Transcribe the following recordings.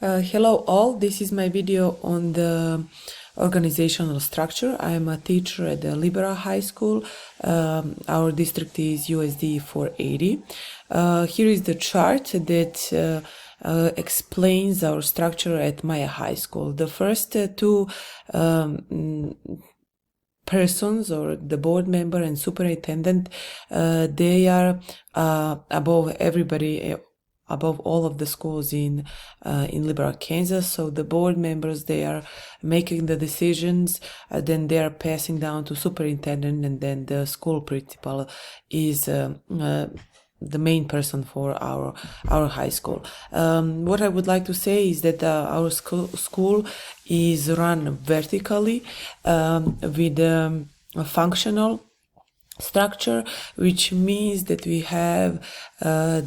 Hello all, this is my video on the organizational structure. I am a teacher at the Liberal High School. Our district is USD 480. Here is the chart that explains our structure at Maya High School. The first two persons, or the board member and superintendent, they are above everybody, above all of the schools in Liberal, Kansas. So the board members, they are making the decisions, then they are passing down to superintendent, and then the school principal is the main person for our high school. What I would like to say is that our school is run vertically with a functional structure, which means that we have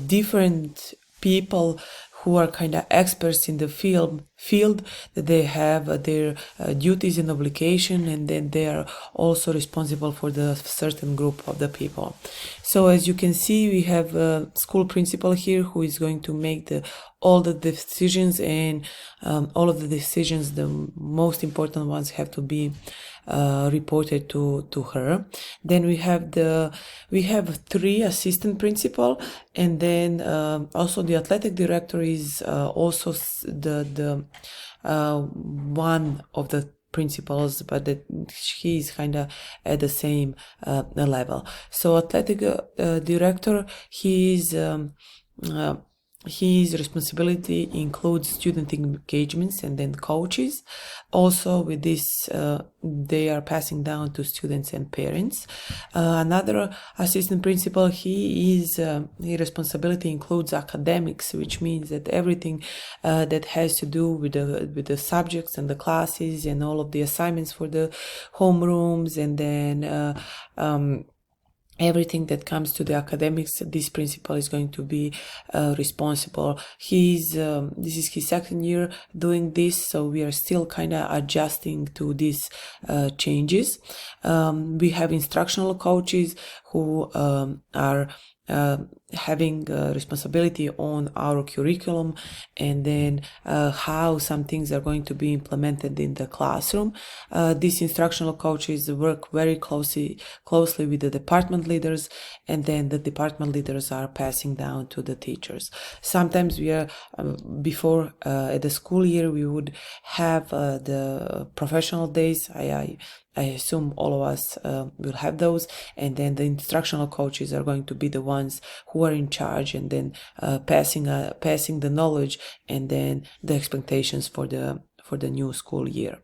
different people who are kind of experts in the field, that they have their duties and obligation, and then they are also responsible for the certain group of the people. So as you can see, we have a school principal here who is going to make all the decisions, and all of the decisions, the most important ones, have to be reported to her. Then we have three assistant principal, and then also the athletic director is also the one of the principals, but that he's kind of at the same level. So athletic director, his responsibility includes student engagements and then coaches. Also with this, they are passing down to students and parents. Another assistant principal, his responsibility includes academics, which means that everything that has to do with the subjects and the classes and all of the assignments for the homerooms, and then everything that comes to the academics, this principal is going to be responsible. This is his second year doing this, so we are still kind of adjusting to these changes. We have instructional coaches who are having responsibility on our curriculum, and then how some things are going to be implemented in the classroom. These instructional coaches work very closely with the department leaders, and then the department leaders are passing down to the teachers. Sometimes we are before at the school year we would have the professional days. I assume all of us will have those, and then the instructional coaches are going to be the ones who are in charge, and then passing the knowledge and then the expectations for the new school year.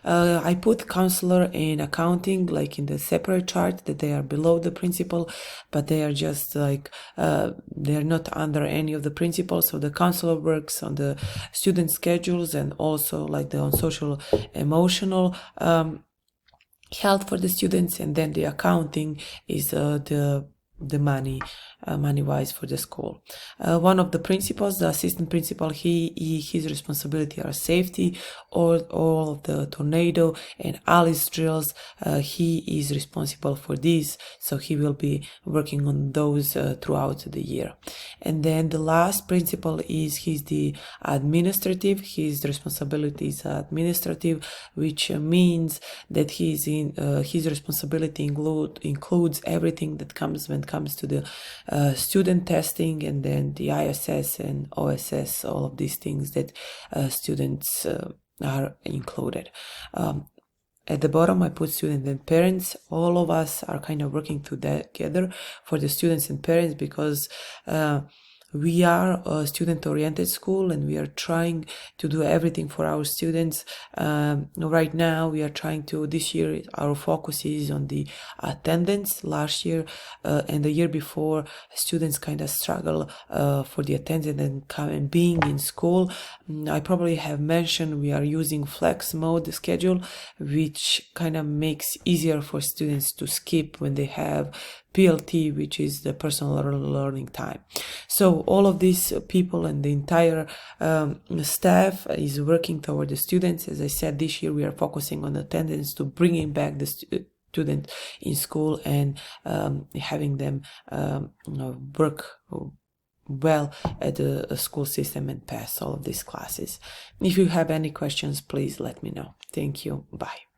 I put counselor and accounting like in the separate chart, that they are below the principal, but they are just like they're not under any of the principals. So the counselor works on the student schedules, and also like on social emotional health for the students, and then the accounting is the money wise for the school. One of the principals, the assistant principal, his responsibility are safety, all of the tornado and Alice drills. He is responsible for this, so he will be working on those throughout the year. And then the last principal he's the administrative. His responsibility is administrative, which means that his responsibility includes everything that comes to the student testing, and then the ISS and OSS, all of these things that students are included. At the bottom, I put students and parents. All of us are kind of working together for the students and parents, because we are a student-oriented school, and we are trying to do everything for our students. Right now, we are trying to, this year, our focus is on the attendance. Last year and the year before, students kind of struggle for the attendance and being in school. I probably have mentioned we are using flex mode schedule, which kind of makes easier for students to skip when they have PLT, which is the personal learning time. So all of these people and the entire staff is working toward the students. As I said, this year we are focusing on attendance, to bringing back the student in school, and having them work well at the school system and pass all of these classes. If you have any questions, please let me know. Thank you. Bye.